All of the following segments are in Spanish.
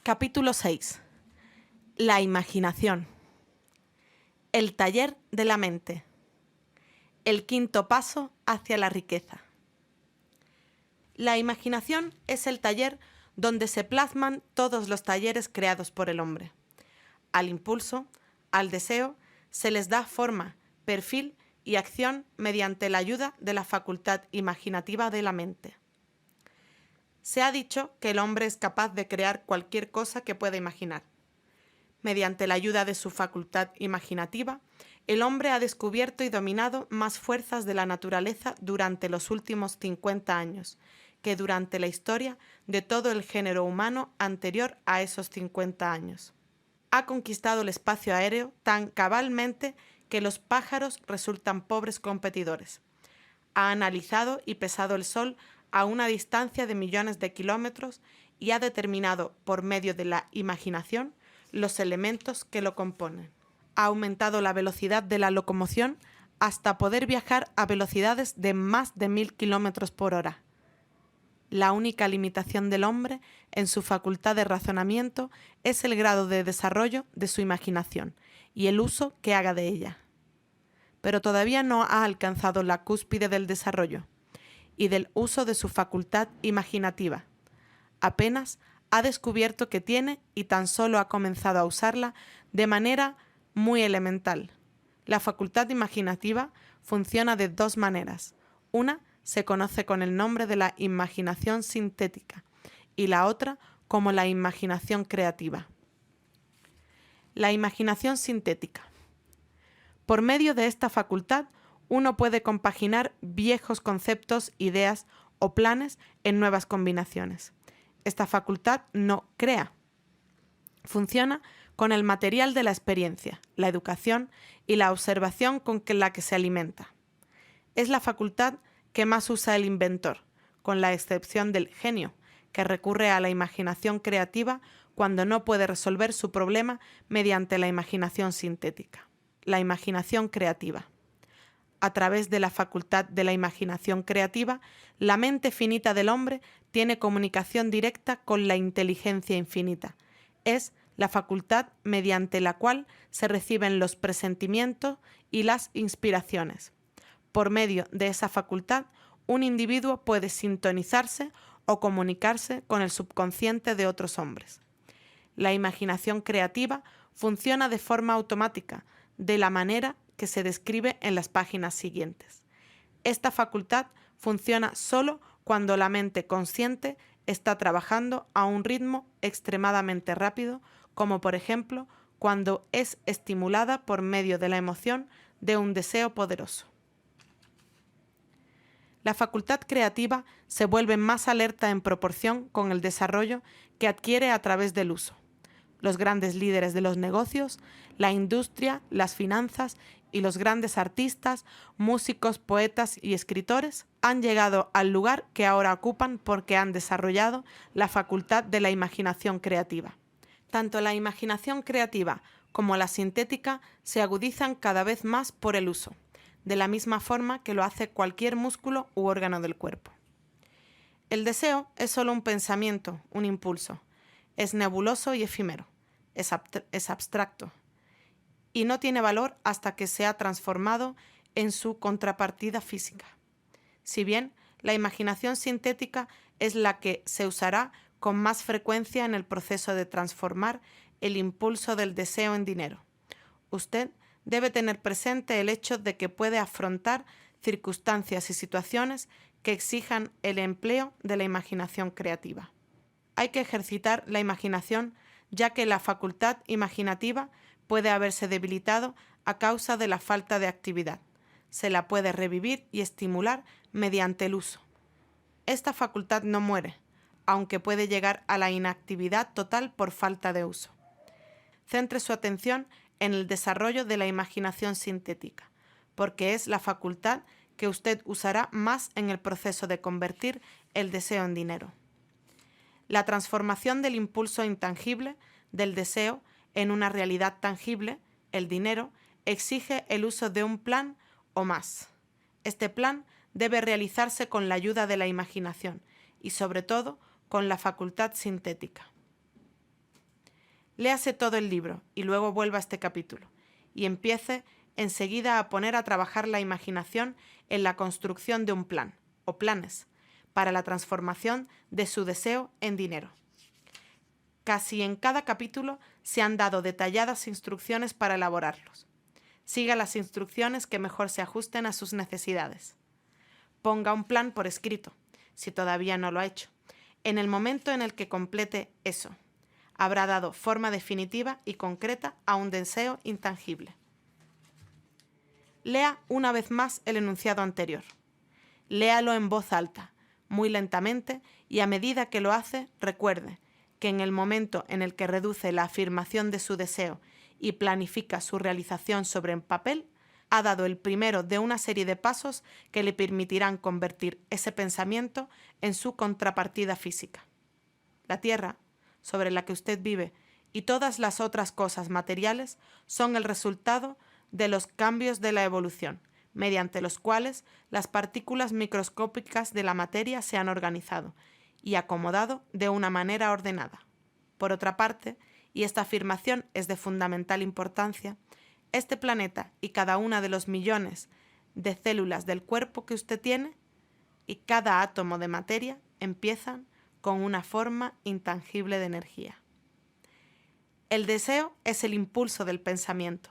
Capítulo 6. La imaginación. El taller de la mente. El quinto paso hacia la riqueza. La imaginación es el taller donde se plasman todos los talleres creados por el hombre. Al impulso, al deseo, se les da forma, perfil y acción mediante la ayuda de la facultad imaginativa de la mente. Se ha dicho que el hombre es capaz de crear cualquier cosa que pueda imaginar. Mediante la ayuda de su facultad imaginativa, el hombre ha descubierto y dominado más fuerzas de la naturaleza durante los últimos 50 años que durante la historia de todo el género humano anterior a esos 50 años. Ha conquistado el espacio aéreo tan cabalmente que los pájaros resultan pobres competidores. Ha analizado y pesado el Sol a una distancia de millones de kilómetros y ha determinado, por medio de la imaginación, los elementos que lo componen. Ha aumentado la velocidad de la locomoción hasta poder viajar a velocidades de más de 1000 kilómetros por hora. La única limitación del hombre en su facultad de razonamiento es el grado de desarrollo de su imaginación y el uso que haga de ella. Pero todavía no ha alcanzado la cúspide del desarrollo y del uso de su facultad imaginativa. Apenas ha descubierto que tiene y tan solo ha comenzado a usarla de manera muy elemental. La facultad imaginativa funciona de dos maneras. Una se conoce con el nombre de la imaginación sintética y la otra como la imaginación creativa. La imaginación sintética. Por medio de esta facultad, uno puede compaginar viejos conceptos, ideas o planes en nuevas combinaciones. Esta facultad no crea. Funciona con el material de la experiencia, la educación y la observación con la que se alimenta. Es la facultad que más usa el inventor, con la excepción del genio, que recurre a la imaginación creativa cuando no puede resolver su problema mediante la imaginación sintética. La imaginación creativa. A través de la facultad de la imaginación creativa, la mente finita del hombre tiene comunicación directa con la inteligencia infinita. Es la facultad mediante la cual se reciben los presentimientos y las inspiraciones. Por medio de esa facultad, un individuo puede sintonizarse o comunicarse con el subconsciente de otros hombres. La imaginación creativa funciona de forma automática, de la manera que se describe en las páginas siguientes. Esta facultad funciona solo cuando la mente consciente está trabajando a un ritmo extremadamente rápido, como por ejemplo cuando es estimulada por medio de la emoción de un deseo poderoso. La facultad creativa se vuelve más alerta en proporción con el desarrollo que adquiere a través del uso. Los grandes líderes de los negocios, la industria, las finanzas y los grandes artistas, músicos, poetas y escritores han llegado al lugar que ahora ocupan porque han desarrollado la facultad de la imaginación creativa. Tanto la imaginación creativa como la sintética se agudizan cada vez más por el uso, de la misma forma que lo hace cualquier músculo u órgano del cuerpo. El deseo es solo un pensamiento, un impulso. Es nebuloso y efímero, es abstracto, y no tiene valor hasta que se ha transformado en su contrapartida física. Si bien la imaginación sintética es la que se usará con más frecuencia en el proceso de transformar el impulso del deseo en dinero. Usted debe tener presente el hecho de que puede afrontar circunstancias y situaciones que exijan el empleo de la imaginación creativa. Hay que ejercitar la imaginación, ya que la facultad imaginativa puede haberse debilitado a causa de la falta de actividad. Se la puede revivir y estimular mediante el uso. Esta facultad no muere, aunque puede llegar a la inactividad total por falta de uso. Centre su atención en el desarrollo de la imaginación sintética, porque es la facultad que usted usará más en el proceso de convertir el deseo en dinero. La transformación del impulso intangible, del deseo, en una realidad tangible, el dinero, exige el uso de un plan o más. Este plan debe realizarse con la ayuda de la imaginación y, sobre todo, con la facultad sintética. Léase todo el libro y luego vuelva a este capítulo, y empiece enseguida a poner a trabajar la imaginación en la construcción de un plan, o planes, para la transformación de su deseo en dinero. Casi en cada capítulo se han dado detalladas instrucciones para elaborarlos. Siga las instrucciones que mejor se ajusten a sus necesidades. Ponga un plan por escrito, si todavía no lo ha hecho. En el momento en el que complete eso, habrá dado forma definitiva y concreta a un deseo intangible. Lea una vez más el enunciado anterior. Léalo en voz alta, muy lentamente, y a medida que lo hace, recuerde que en el momento en el que reduce la afirmación de su deseo y planifica su realización sobre el papel, ha dado el primero de una serie de pasos que le permitirán convertir ese pensamiento en su contrapartida física. La tierra, sobre la que usted vive, y todas las otras cosas materiales son el resultado de los cambios de la evolución, mediante los cuales las partículas microscópicas de la materia se han organizado y acomodado de una manera ordenada. Por otra parte, y esta afirmación es de fundamental importancia, este planeta y cada una de los millones de células del cuerpo que usted tiene y cada átomo de materia empiezan con una forma intangible de energía. El deseo es el impulso del pensamiento.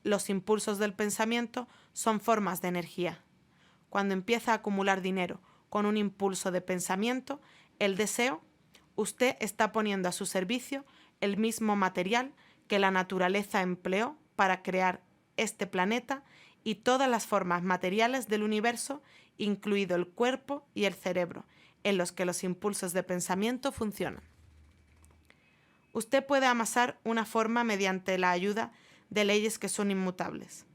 Los impulsos del pensamiento son formas de energía. Cuando empieza a acumular dinero con un impulso de pensamiento, el deseo, usted está poniendo a su servicio el mismo material que la naturaleza empleó para crear este planeta y todas las formas materiales del universo, incluido el cuerpo y el cerebro, en los que los impulsos de pensamiento funcionan. Usted puede amasar una forma mediante la ayuda de leyes que son inmutables,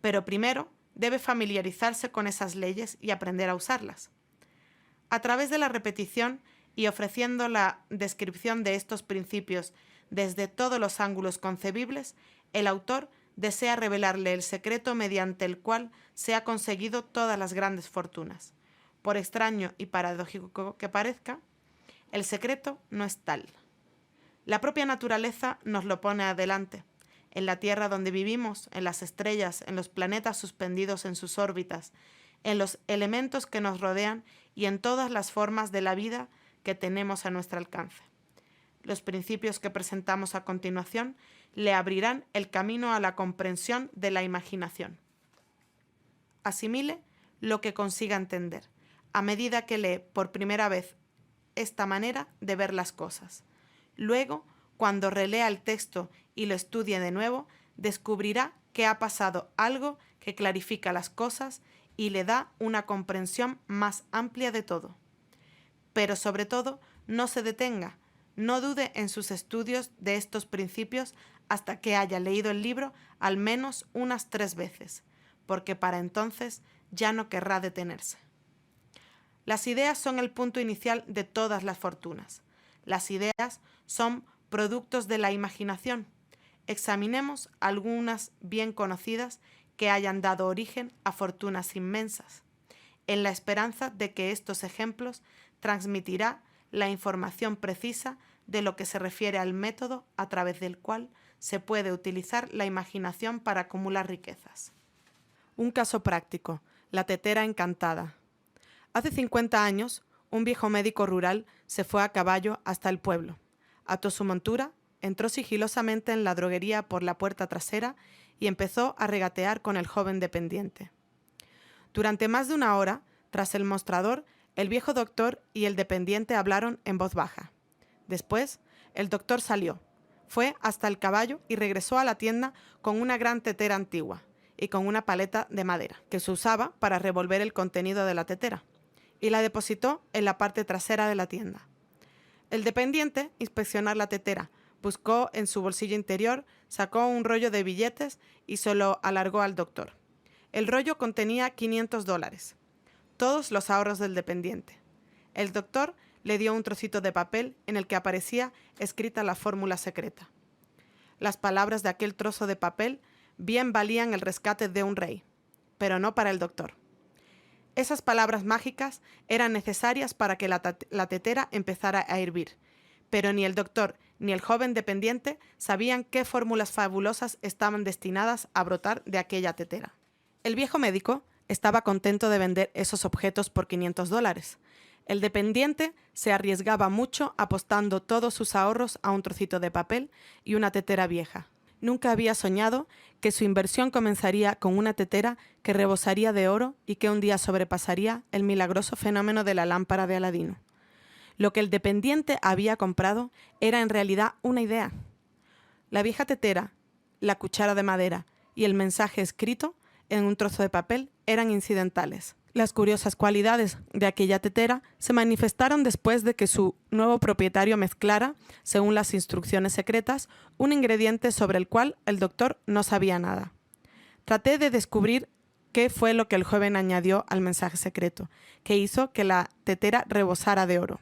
pero primero debe familiarizarse con esas leyes y aprender a usarlas. A través de la repetición y ofreciendo la descripción de estos principios desde todos los ángulos concebibles, el autor desea revelarle el secreto mediante el cual se ha conseguido todas las grandes fortunas. Por extraño y paradójico que parezca, el secreto no es tal. La propia naturaleza nos lo pone adelante. En la Tierra donde vivimos, en las estrellas, en los planetas suspendidos en sus órbitas, en los elementos que nos rodean y en todas las formas de la vida que tenemos a nuestro alcance. Los principios que presentamos a continuación le abrirán el camino a la comprensión de la imaginación. Asimile lo que consiga entender, a medida que lee por primera vez esta manera de ver las cosas. Luego, cuando relea el texto y lo estudie de nuevo, descubrirá que ha pasado algo que clarifica las cosas y le da una comprensión más amplia de todo. Pero sobre todo, no se detenga, no dude en sus estudios de estos principios hasta que haya leído el libro al menos unas 3 veces, porque para entonces ya no querrá detenerse. Las ideas son el punto inicial de todas las fortunas. Las ideas son productos de la imaginación. Examinemos algunas bien conocidas que hayan dado origen a fortunas inmensas, en la esperanza de que estos ejemplos transmitirá la información precisa de lo que se refiere al método a través del cual se puede utilizar la imaginación para acumular riquezas. Un caso práctico: la tetera encantada. Hace 50 años, un viejo médico rural se fue a caballo hasta el pueblo. Ató su montura, entró sigilosamente en la droguería por la puerta trasera y empezó a regatear con el joven dependiente. Durante más de 1 hora, tras el mostrador, el viejo doctor y el dependiente hablaron en voz baja. Después, el doctor salió, fue hasta el caballo y regresó a la tienda con una gran tetera antigua y con una paleta de madera que se usaba para revolver el contenido de la tetera, y la depositó en la parte trasera de la tienda. El dependiente inspeccionó la tetera, buscó en su bolsillo interior, sacó un rollo de billetes y se lo alargó al doctor. El rollo contenía $500, todos los ahorros del dependiente. El doctor le dio un trocito de papel en el que aparecía escrita la fórmula secreta. Las palabras de aquel trozo de papel bien valían el rescate de un rey, pero no para el doctor. Esas palabras mágicas eran necesarias para que la tetera empezara a hervir, pero ni el doctor ni el joven dependiente sabían qué fórmulas fabulosas estaban destinadas a brotar de aquella tetera. El viejo médico estaba contento de vender esos objetos por $500. El dependiente se arriesgaba mucho apostando todos sus ahorros a un trocito de papel y una tetera vieja. Nunca había soñado que su inversión comenzaría con una tetera que rebosaría de oro y que un día sobrepasaría el milagroso fenómeno de la lámpara de Aladino. Lo que el dependiente había comprado era en realidad una idea. La vieja tetera, la cuchara de madera y el mensaje escrito en un trozo de papel eran incidentales. Las curiosas cualidades de aquella tetera se manifestaron después de que su nuevo propietario mezclara, según las instrucciones secretas, un ingrediente sobre el cual el doctor no sabía nada. Traté de descubrir qué fue lo que el joven añadió al mensaje secreto, que hizo que la tetera rebosara de oro.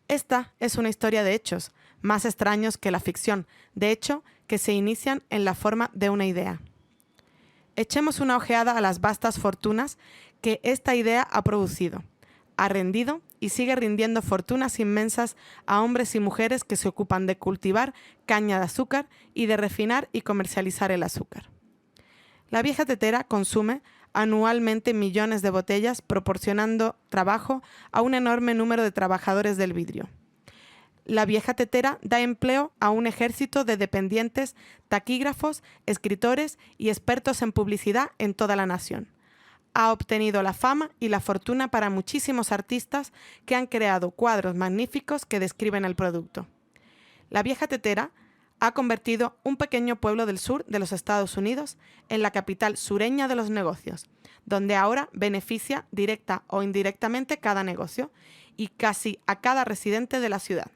Esta es una historia de hechos, más extraños que la ficción, de hecho, que se inician en la forma de una idea. Echemos una ojeada a las vastas fortunas que esta idea ha producido. Ha rendido y sigue rindiendo fortunas inmensas a hombres y mujeres que se ocupan de cultivar caña de azúcar y de refinar y comercializar el azúcar. La vieja tetera consume anualmente millones de botellas, proporcionando trabajo a un enorme número de trabajadores del vidrio. La vieja tetera da empleo a un ejército de dependientes, taquígrafos, escritores y expertos en publicidad en toda la nación. Ha obtenido la fama y la fortuna para muchísimos artistas que han creado cuadros magníficos que describen el producto. La vieja tetera ha convertido un pequeño pueblo del sur de los Estados Unidos en la capital sureña de los negocios, donde ahora beneficia directa o indirectamente cada negocio y casi a cada residente de la ciudad.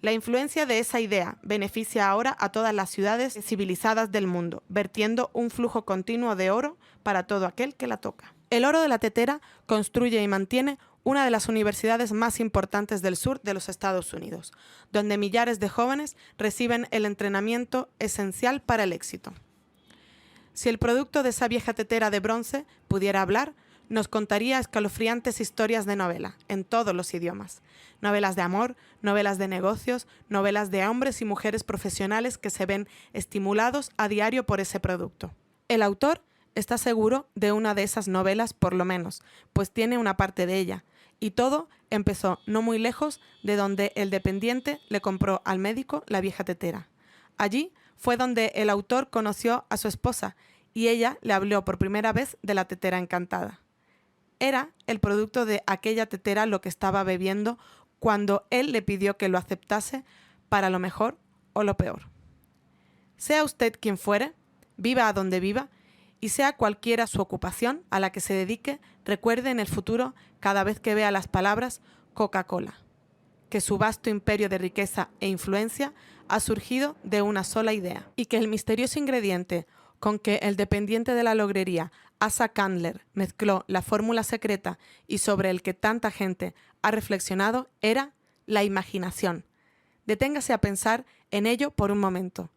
La influencia de esa idea beneficia ahora a todas las ciudades civilizadas del mundo, vertiendo un flujo continuo de oro para todo aquel que la toca. El oro de la tetera construye y mantiene una de las universidades más importantes del sur de los Estados Unidos, donde millares de jóvenes reciben el entrenamiento esencial para el éxito. Si el producto de esa vieja tetera de bronce pudiera hablar, nos contaría escalofriantes historias de novela, en todos los idiomas. Novelas de amor, novelas de negocios, novelas de hombres y mujeres profesionales que se ven estimulados a diario por ese producto. El autor está seguro de una de esas novelas por lo menos, pues tiene una parte de ella. Y todo empezó no muy lejos de donde el dependiente le compró al médico la vieja tetera. Allí fue donde el autor conoció a su esposa y ella le habló por primera vez de la tetera encantada. Era el producto de aquella tetera lo que estaba bebiendo cuando él le pidió que lo aceptase para lo mejor o lo peor. Sea usted quien fuere, viva a donde viva, y sea cualquiera su ocupación a la que se dedique, recuerde en el futuro, cada vez que vea las palabras Coca-Cola, que su vasto imperio de riqueza e influencia ha surgido de una sola idea, y que el misterioso ingrediente con que el dependiente de la logrería Asa Candler mezcló la fórmula secreta y sobre el que tanta gente ha reflexionado era la imaginación. Deténgase a pensar en ello por un momento.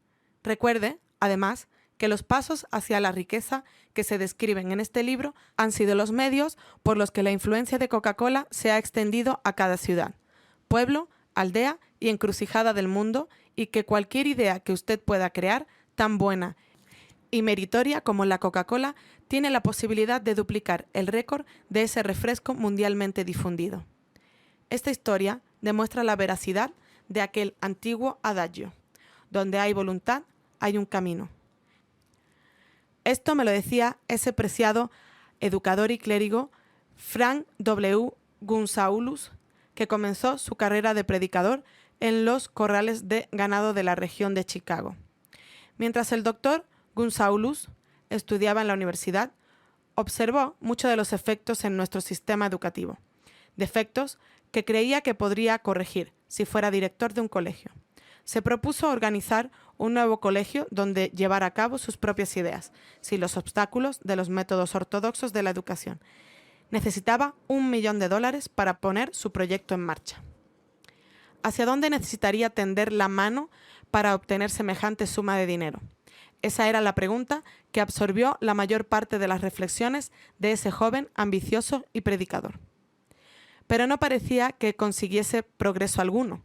Recuerde, además, que los pasos hacia la riqueza que se describen en este libro han sido los medios por los que la influencia de Coca-Cola se ha extendido a cada ciudad, pueblo, aldea y encrucijada del mundo, y que cualquier idea que usted pueda crear, tan buena y meritoria como la Coca-Cola, tiene la posibilidad de duplicar el récord de ese refresco mundialmente difundido. Esta historia demuestra la veracidad de aquel antiguo adagio: donde hay voluntad, hay un camino. Esto me lo decía ese preciado educador y clérigo Frank W. Gunsaulus, que comenzó su carrera de predicador en los corrales de ganado de la región de Chicago. Mientras el doctor Gunsaulus estudiaba en la universidad, observó muchos de los efectos en nuestro sistema educativo, defectos que creía que podría corregir si fuera director de un colegio. Se propuso organizar un nuevo colegio donde llevar a cabo sus propias ideas, sin los obstáculos de los métodos ortodoxos de la educación. Necesitaba $1 millón para poner su proyecto en marcha. ¿Hacia dónde necesitaría tender la mano para obtener semejante suma de dinero? Esa era la pregunta que absorbió la mayor parte de las reflexiones de ese joven ambicioso y predicador. Pero no parecía que consiguiese progreso alguno.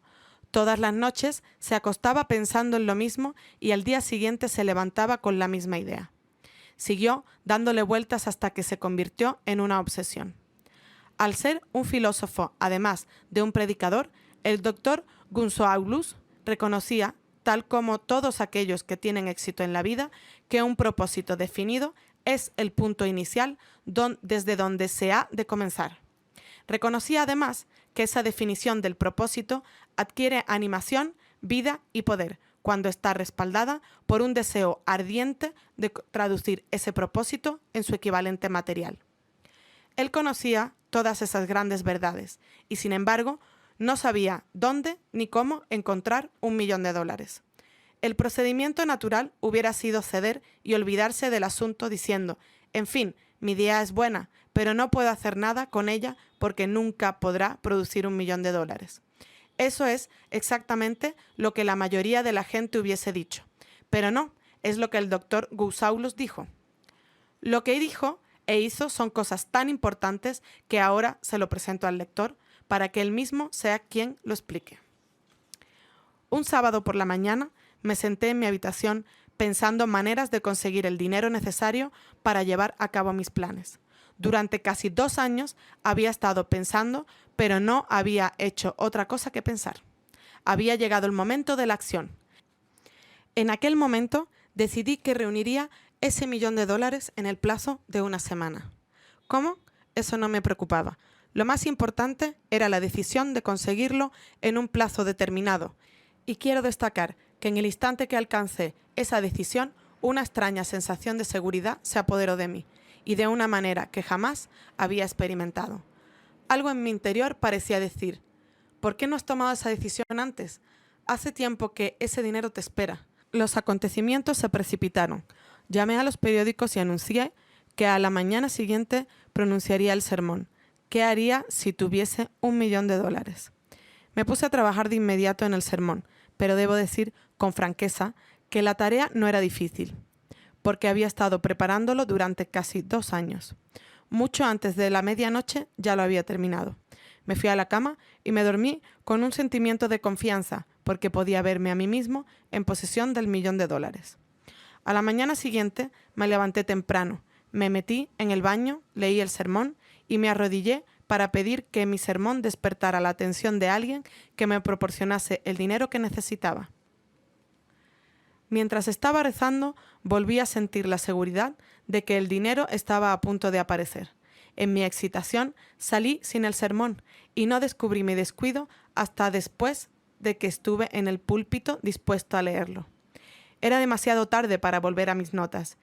Todas las noches se acostaba pensando en lo mismo y al día siguiente se levantaba con la misma idea. Siguió dándole vueltas hasta que se convirtió en una obsesión. Al ser un filósofo, además de un predicador, el doctor Gunsaulus reconocía, tal como todos aquellos que tienen éxito en la vida, que un propósito definido es el punto inicial desde donde se ha de comenzar. Reconocía además que esa definición del propósito adquiere animación, vida y poder cuando está respaldada por un deseo ardiente de traducir ese propósito en su equivalente material. Él conocía todas esas grandes verdades y, sin embargo, no sabía dónde ni cómo encontrar $1.000.000. El procedimiento natural hubiera sido ceder y olvidarse del asunto diciendo, en fin, mi idea es buena, pero no puedo hacer nada con ella porque nunca podrá producir $1.000.000. Eso es exactamente lo que la mayoría de la gente hubiese dicho. Pero no, es lo que el doctor Gunsaulus dijo. Lo que dijo e hizo son cosas tan importantes que ahora se lo presento al lector para que él mismo sea quien lo explique. Un sábado por la mañana me senté en mi habitación pensando maneras de conseguir el dinero necesario para llevar a cabo mis planes. Durante casi 2 años había estado pensando, pero no había hecho otra cosa que pensar. Había llegado el momento de la acción. En aquel momento decidí que reuniría ese $1.000.000 en el plazo de una semana. ¿Cómo? Eso no me preocupaba. Lo más importante era la decisión de conseguirlo en un plazo determinado. Y quiero destacar que en el instante que alcancé esa decisión, una extraña sensación de seguridad se apoderó de mí, y de una manera que jamás había experimentado. Algo en mi interior parecía decir, ¿por qué no has tomado esa decisión antes? Hace tiempo que ese dinero te espera. Los acontecimientos se precipitaron. Llamé a los periódicos y anuncié que a la mañana siguiente pronunciaría el sermón. ¿Qué haría si tuviese $1.000.000? Me puse a trabajar de inmediato en el sermón, pero debo decir con franqueza que la tarea no era difícil, porque había estado preparándolo durante casi 2 años. Mucho antes de la medianoche ya lo había terminado. Me fui a la cama y me dormí con un sentimiento de confianza, porque podía verme a mí mismo en posesión del $1.000.000. A la mañana siguiente me levanté temprano, me metí en el baño, leí el sermón y me arrodillé para pedir que mi sermón despertara la atención de alguien que me proporcionase el dinero que necesitaba. Mientras estaba rezando, volví a sentir la seguridad de que el dinero estaba a punto de aparecer. En mi excitación salí sin el sermón y no descubrí mi descuido hasta después de que estuve en el púlpito dispuesto a leerlo. Era demasiado tarde para volver a mis notas,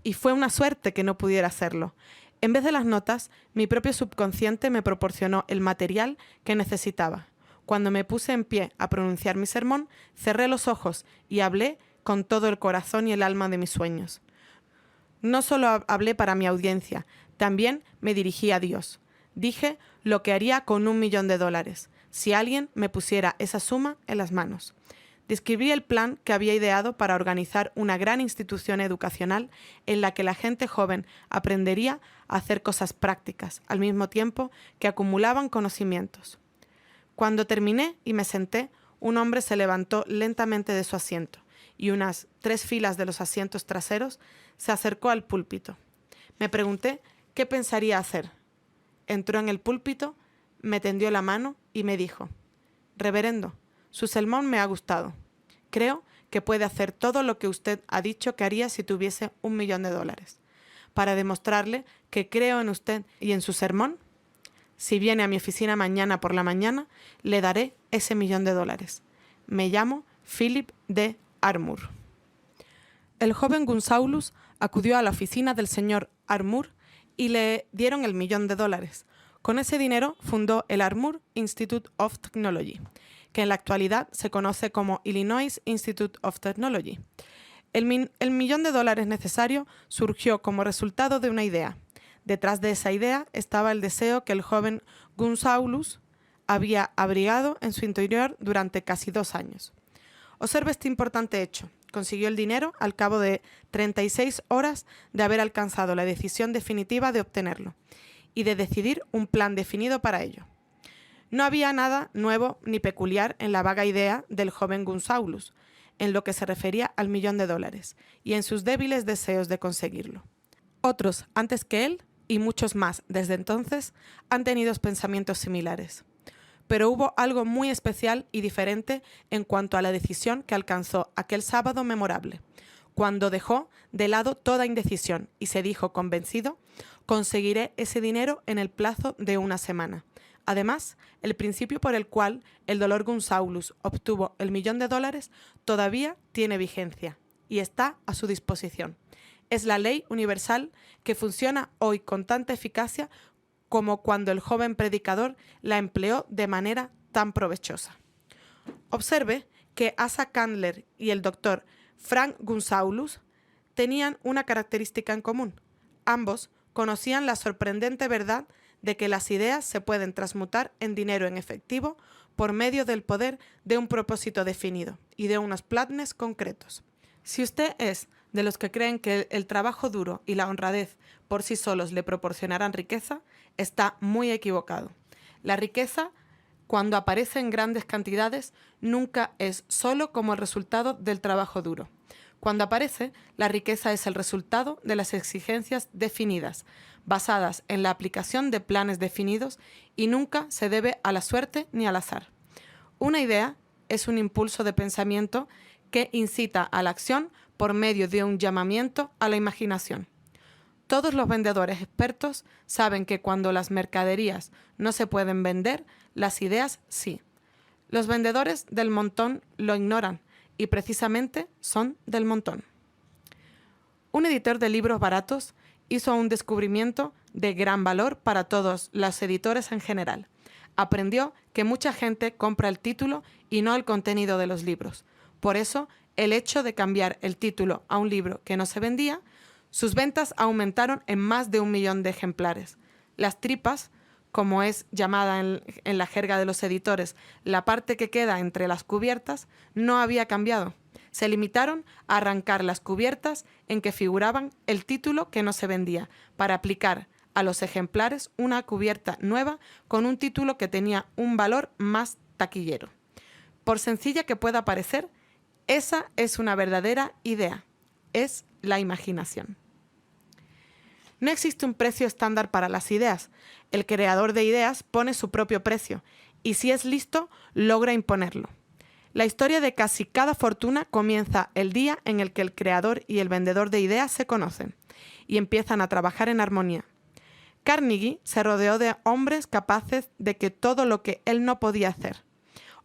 y fue una suerte que no pudiera hacerlo. En vez de las notas, mi propio subconsciente me proporcionó el material que necesitaba. Cuando me puse en pie a pronunciar mi sermón, cerré los ojos y hablé con todo el corazón y el alma de mis sueños. No solo hablé para mi audiencia, también me dirigí a Dios. Dije lo que haría con $1.000.000, si alguien me pusiera esa suma en las manos. Describí el plan que había ideado para organizar una gran institución educacional en la que la gente joven aprendería a hacer cosas prácticas, al mismo tiempo que acumulaban conocimientos. Cuando terminé y me senté, un hombre se levantó lentamente de su asiento y unas 3 filas de los asientos traseros se acercó al púlpito. Me pregunté qué pensaría hacer. Entró en el púlpito, me tendió la mano y me dijo: «Reverendo, su sermón me ha gustado. Creo que puede hacer todo lo que usted ha dicho que haría si tuviese $1.000.000. Para demostrarle que creo en usted y en su sermón, si viene a mi oficina mañana por la mañana, le daré ese $1.000.000. Me llamo Philip D. Armour». El joven Gunsaulus acudió a la oficina del señor Armour y le dieron el $1.000.000. Con ese dinero fundó el Armour Institute of Technology, que en la actualidad se conoce como Illinois Institute of Technology. El $1.000.000 necesario surgió como resultado de una idea. Detrás de esa idea estaba el deseo que el joven Gunsaulus había abrigado en su interior durante casi 2 años. Observe este importante hecho. Consiguió el dinero al cabo de 36 horas de haber alcanzado la decisión definitiva de obtenerlo y de decidir un plan definido para ello. No había nada nuevo ni peculiar en la vaga idea del joven Gunsaulus, en lo que se refería al $1.000.000 y en sus débiles deseos de conseguirlo. Otros, antes que él, y muchos más desde entonces, han tenido pensamientos similares. Pero hubo algo muy especial y diferente en cuanto a la decisión que alcanzó aquel sábado memorable, cuando dejó de lado toda indecisión y se dijo convencido: conseguiré ese dinero en el plazo de una semana. Además, el principio por el cual el Dr. Gunsaulus obtuvo el $1.000.000 todavía tiene vigencia y está a su disposición. Es la ley universal que funciona hoy con tanta eficacia como cuando el joven predicador la empleó de manera tan provechosa. Observe que Asa Candler y el Dr. Frank Gunsaulus tenían una característica en común. Ambos conocían la sorprendente verdad de que las ideas se pueden transmutar en dinero en efectivo por medio del poder de un propósito definido y de unos planes concretos. Si usted es de los que creen que el trabajo duro y la honradez por sí solos le proporcionarán riqueza, está muy equivocado. La riqueza, cuando aparece en grandes cantidades, nunca es solo como el resultado del trabajo duro. Cuando aparece, la riqueza es el resultado de las exigencias definidas, basadas en la aplicación de planes definidos, y nunca se debe a la suerte ni al azar. Una idea es un impulso de pensamiento que incita a la acción por medio de un llamamiento a la imaginación. Todos los vendedores expertos saben que cuando las mercaderías no se pueden vender, las ideas sí. Los vendedores del montón lo ignoran y precisamente son del montón. Un editor de libros baratos hizo un descubrimiento de gran valor para todos los editores en general. Aprendió que mucha gente compra el título y no el contenido de los libros. Por eso, el hecho de cambiar el título a un libro que no se vendía, sus ventas aumentaron en más de 1 millón de ejemplares. Las tripas, como es llamada en la jerga de los editores, la parte que queda entre las cubiertas, no había cambiado. Se limitaron a arrancar las cubiertas en que figuraban el título que no se vendía, para aplicar a los ejemplares una cubierta nueva con un título que tenía un valor más taquillero. Por sencilla que pueda parecer, esa es una verdadera idea. Es la imaginación. No existe un precio estándar para las ideas. El creador de ideas pone su propio precio y, si es listo, logra imponerlo. La historia de casi cada fortuna comienza el día en el que el creador y el vendedor de ideas se conocen y empiezan a trabajar en armonía. Carnegie se rodeó de hombres capaces de que todo lo que él no podía hacer.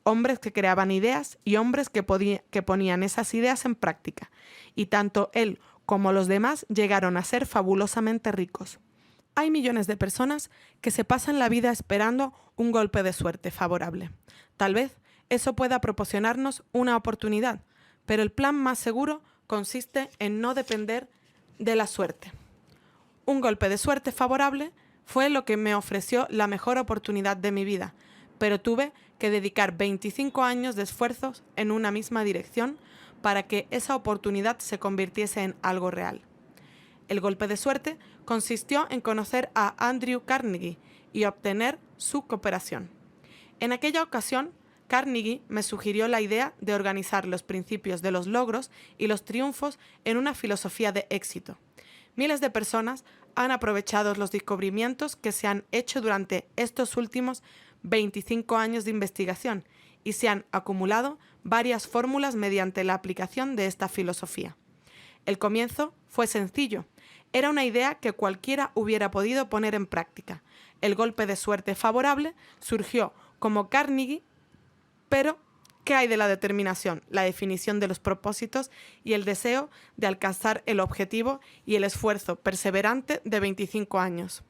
Hombres que creaban ideas y hombres que ponían esas ideas en práctica. Y tanto él como los demás llegaron a ser fabulosamente ricos. Hay millones de personas que se pasan la vida esperando un golpe de suerte favorable. Tal vez eso pueda proporcionarnos una oportunidad, pero el plan más seguro consiste en no depender de la suerte. Un golpe de suerte favorable fue lo que me ofreció la mejor oportunidad de mi vida, pero tuve que dedicar 25 años de esfuerzos en una misma dirección para que esa oportunidad se convirtiese en algo real. El golpe de suerte consistió en conocer a Andrew Carnegie y obtener su cooperación. En aquella ocasión, Carnegie me sugirió la idea de organizar los principios de los logros y los triunfos en una filosofía de éxito. Miles de personas han aprovechado los descubrimientos que se han hecho durante estos últimos 25 años de investigación y se han acumulado varias fórmulas mediante la aplicación de esta filosofía. El comienzo fue sencillo. Era una idea que cualquiera hubiera podido poner en práctica. El golpe de suerte favorable surgió como Carnegie, pero ¿qué hay de la determinación, la definición de los propósitos y el deseo de alcanzar el objetivo y el esfuerzo perseverante de 25 años?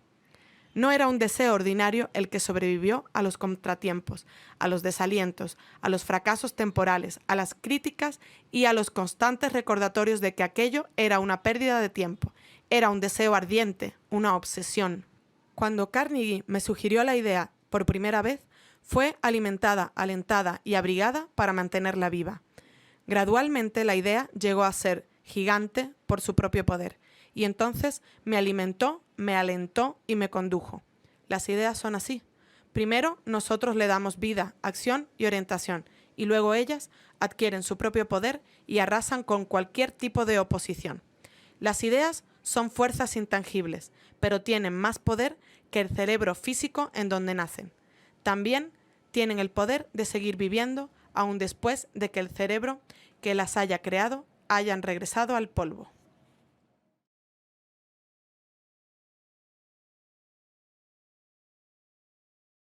No era un deseo ordinario el que sobrevivió a los contratiempos, a los desalientos, a los fracasos temporales, a las críticas y a los constantes recordatorios de que aquello era una pérdida de tiempo. Era un deseo ardiente, una obsesión. Cuando Carnegie me sugirió la idea por primera vez, fue alimentada, alentada y abrigada para mantenerla viva. Gradualmente la idea llegó a ser gigante por su propio poder, y entonces me alimentó, me alentó y me condujo. Las ideas son así. Primero nosotros le damos vida, acción y orientación, y luego ellas adquieren su propio poder y arrasan con cualquier tipo de oposición. Las ideas son fuerzas intangibles, pero tienen más poder que el cerebro físico en donde nacen. También tienen el poder de seguir viviendo aún después de que el cerebro que las haya creado hayan regresado al polvo.